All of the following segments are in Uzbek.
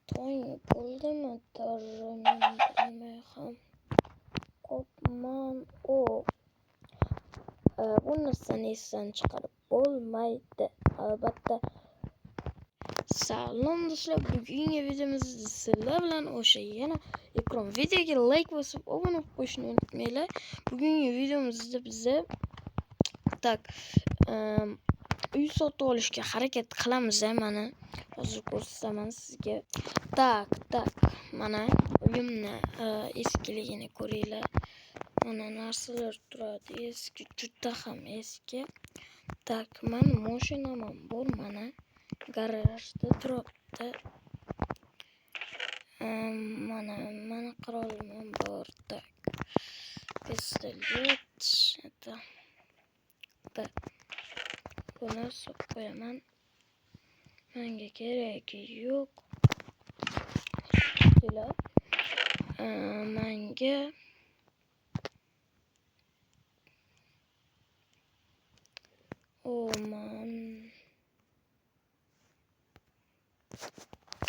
To'y bo'ldimi? Darrayman bilmay ham qopman. Bu narsani esdan chiqarib bo'lmaydi. Albatta. Salom do'stlar, bugungi videomizda sizlar bilan o'sha yana ekran videoga like bosib obuna bo'lib qo'yishni unutmanglar. Bugungi videomizda biza uy sotib olishga harakat qilamiz. Mana hozir ko'rsataman sizga. Mana uyimni eskiligini ko'ringlar. Mana narsalar turadi, eski, juda ham eski. Mana mashinam bor, mana garajda turibdi. Mana qirolim bor. Pistolet. Buni solib qo'yaman. Menga keragi yo'q. Menga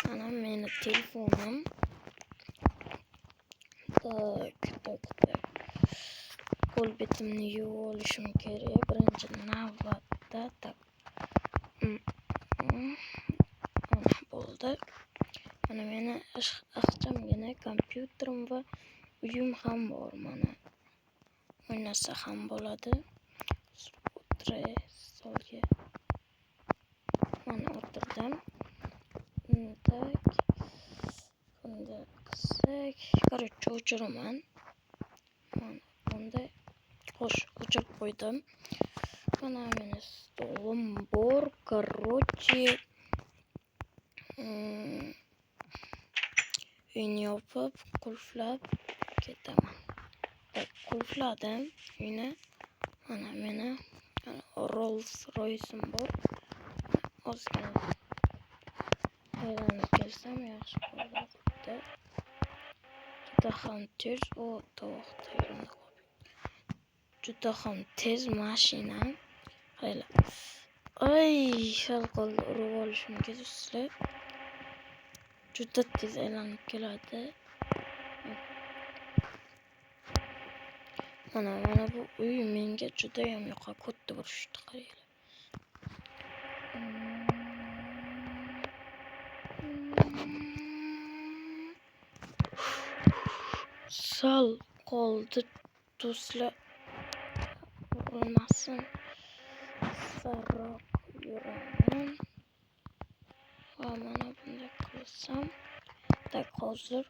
mana meni telefonim. Qo'l betimni yuvib olishim kerak birinchi navbatda. Mana bo'ldi. Mana meni ixchamgina kompyuterim va uyim ham bor. Mana o'ynasa ham bo'ladi. Stolga mana o'tirdim. Bunda qilsak, короче, o'chiraman. Mana bunda o'chirib qo'ydim. Mana meni stolim bor. Короче, uyni yopib, qulflab ketaman. Qulfladim uyni. Mana meni Rolls Royce'im bor. Ozgina aylanib kelsam yaxshi bo'ladi. Juda ham tez, juda ham tez mashina. Sal qoldi urib olishim kerak. Juda tez aylanib keladi. Mana bu uy menga juda ham yoqadi. Katta bo'lishdi, qaranglar. Sal qoldi do'stlar. Bo'lmasin. Sarroq yuraman. Va mana bunday qilsam, hozir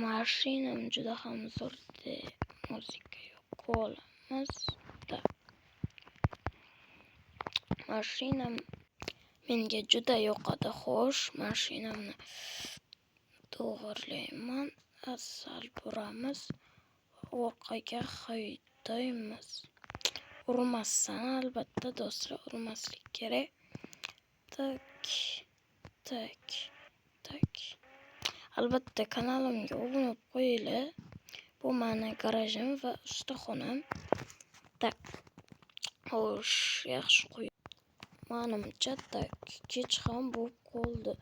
mashinam juda ham zo'r. Muzika yoqolamiz. Mashinam menga juda yoqadi. Xo'sh, mashinamni to'g'irlayman. Asal buramiz. Orqaga haydaymiz. Urmasdan albatta do'stlar, urmaslik kerak. Albatta kanalimga obuna bo'lib qo'yinglar. Bu meni garajim va ustaxonam. Xo'sh, yaxshi qo'y. Menimcha kech ham bo'lib qoldi.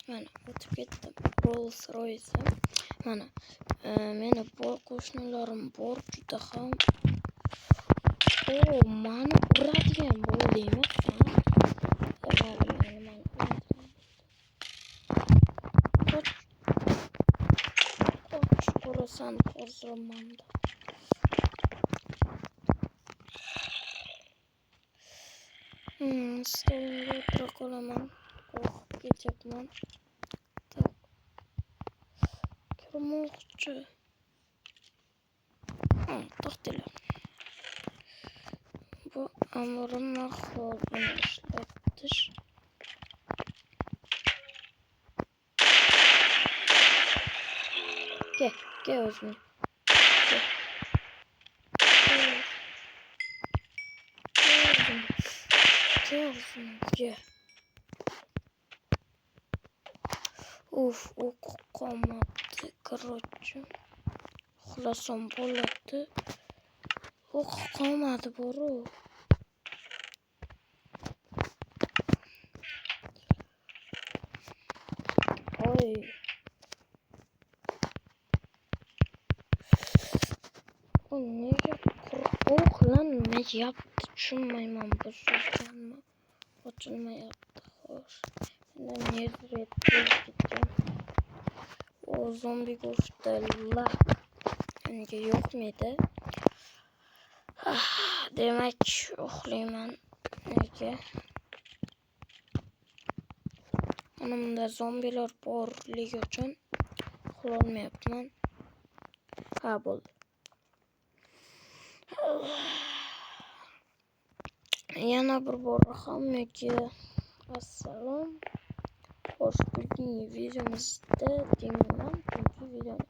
Mana o'tib ketdim. Rolls Royce. Mana meni bor qo'shnilarim bor, juda ham. Mani uradigan bo'ldingmi? Qoch urasan hozirmanda. Stolga o'tira qolaman. Qo'rqib ketyapman. Kirmoqchi. To'xtanglar. Bu amrim mahvol buni ishlatish. Ke o'zim. Ke. Uf, o'q qolmadi, короче. Uxlasam bo'ladi. O'q qolmadi boru. Oy. O nega o'q lan nima yapti tushunmayman. Buzilganmi? Ochilmayapti. Xo'sh. Mendan nerga ketgan? O zombi go'shtlar. Menga yo'qmidi? Demak, uxlayman. Nega? Onamda zombilar borligi uchun uxlolmayapman. Ha, bo'ldi. Yana bir bor hammaga assalom. Xo'sh, bugungi videomizda deyman, chunki videoni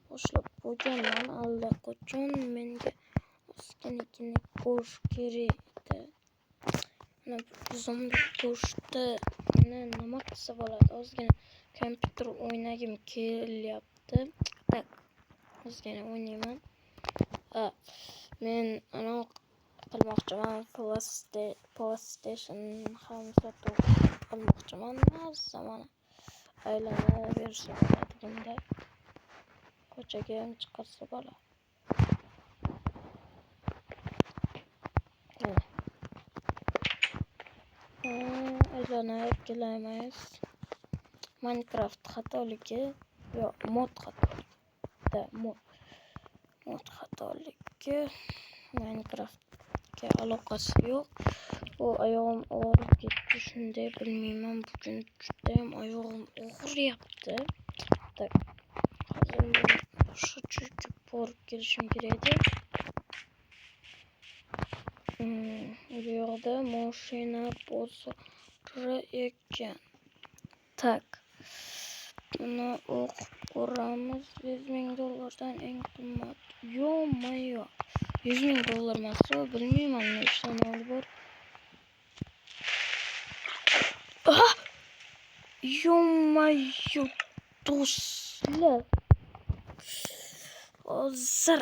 boshlab qo'yganman allaqachon. Menga ozginagina go'sht kerak edi. Mana zombi go'shtini nima qilsa bo'ladi? Ozgina kompyuter o'ynagim kelyapti. Tak, ozgina o'ynayman. Men qilmoqchiman, PlayStation ham sotib olmoqchiman. Zamon aylanaversa bo'ladi bunda. Ko'chaga ham chiqarsa bo'ladi. Aylanib kelaymiz. Minecraft xatoligi yo'q, mod xatoligi. Mod xatoligi. Minecraftga aloqasi yo'q. Bu oyog'im og'rib ketdi, shunday bilmayman. Bugun judayam oyog'im og'riyapti. Tak. Hozir shu joyga borib kelishim kerak edi. Bu yoqda mashina bozori ekan. Tak. Buni o'qib ko'ramiz. $100,000 eng qimmat. Yo-mayo. $100,000 emas, bilmayman nechdan bor. Yo-mayo do'stlar. Hozir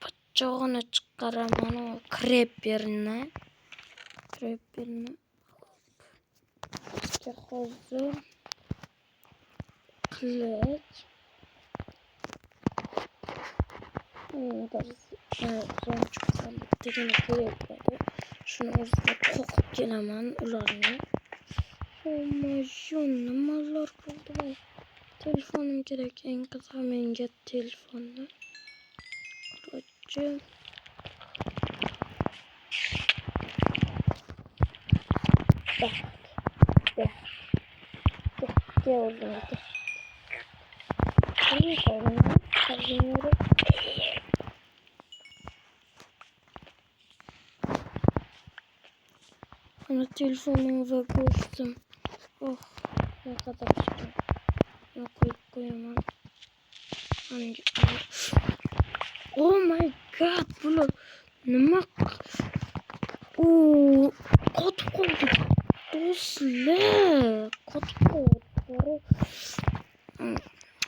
pichog'ini chiqaraman, kreperni. Hozir qilich. Shuni o'zida qoqib kelaman ularni. Omajon, nimalar bo'ldi? Telefonim kerak, eng qizig'i menga telefonni. Qo'ychi. Ana telefonim va go'shtim. Oh, ne kadar güzel. Bunu koyamam. Oh my god, bunu nima? Oo, qotib qoldi. Do'stlar, qotib qoldi.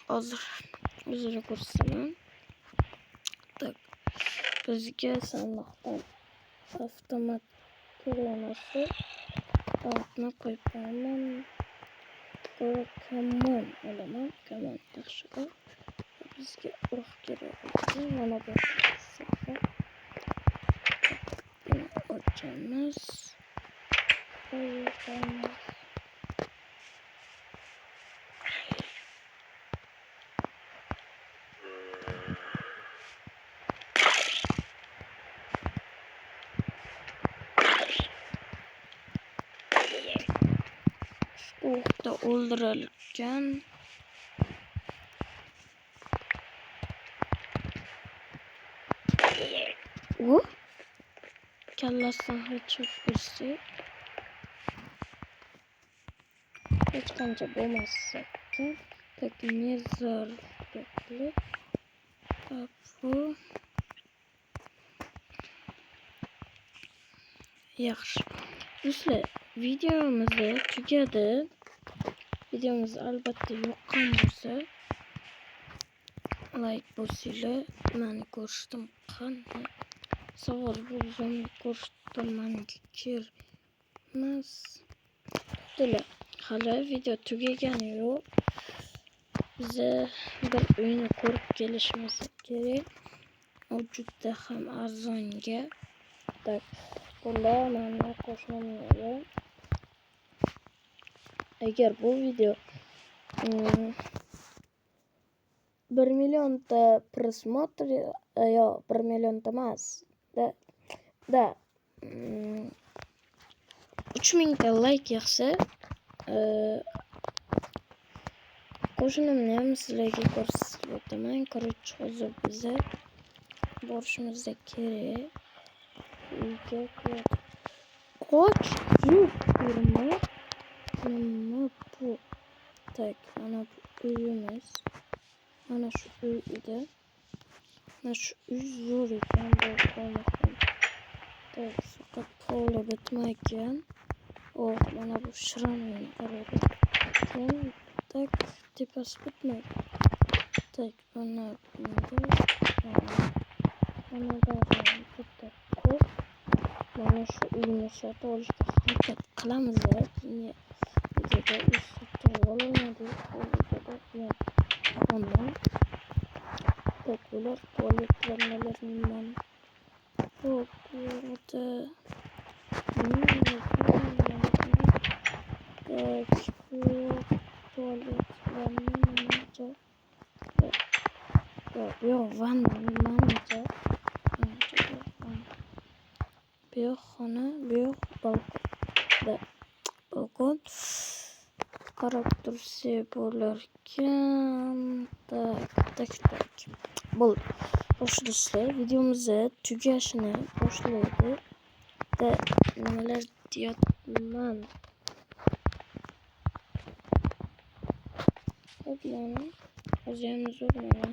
Hozir o'zini ko'rsaman. Tak. Bizga sandiqdan avtomat ko'rinadi. Avtomatni qo'yib qo'yaman. Kamon olaman. Kamon yaxshi. Bizga urug' kerak. Mana bu so'fa. Ochamiz. Qo'yamiz. O'qda o'ldirilgan. O kallasidan hechib ko'rsak, hech qancha bo'lmasa, nezar debli. Bu yaxshi. Do'stlar, videomiz tugadi. videomuz albatta yoqqan bo'lsa like bosinglar. Meni ko'rishdim qanday savol bo'lsam ko'rishtirmanga kirmas. To'xtanglar, hali video tugagani yo'q. Bize bir uyni ko'rib kelishimiz kerak. O juda ham arzonga. Tak, bular mana qo'shnimga. Agar bu video 1 millionta просмотр, yo 1 millionta emas, da 3000 ta like yig'sa, qo'shnimni ham sizlarga ko'rsatib o'taman. Короче, hozir biza borishimiz kerak. Uyga qoch, yurma. Nima bu? Tak, mana bu uyimiz. Mana şu uyda. Mana şu uy zo'r ekan, balkoni. Tak, faqat poli bitmagan. Oh, mana bu shirinni qaraydi. Tak, tepasi bitmagan. Tak, mana bunda. Mana bitta ko'p. Mana shu uyni sotib olishga harakat qilamiz. Videoda uy sotib ololmadik. Ondan tak bular tualetlarni çok burada tak bu tualetlarni yok vannamanca bir xona bir balkon qarab tursa bo'larkan. Tak bo'ldi. Boshlaydi. Videomizni tugashini boshlaydi. Da nimalar deyapman. Hop, mana o'zimiz mana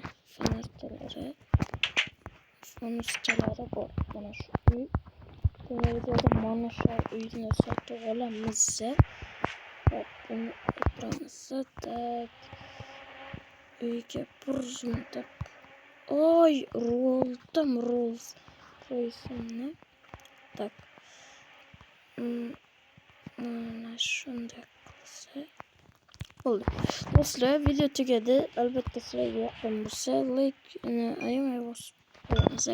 fanuschalari bor. Mana shu uy. Videoda mana shu uyni sotib olamiz. Hop, buni o'tiramiz. Tak. Uyga burzimda. Oy, Rolls Royce'ni. Tak. Mana shunday qilsa bo'ldi. Do'stlar, video tugadi. Albatta sizlarga yoqqan bo'lsa, like ayamay bosib qo'yamiz.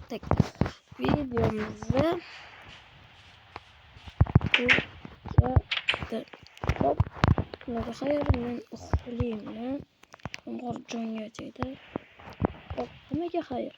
Tak. Videomizni hop, nega xayr, men uxlayman. Jonga tegdi. Hop, nimaga xayr?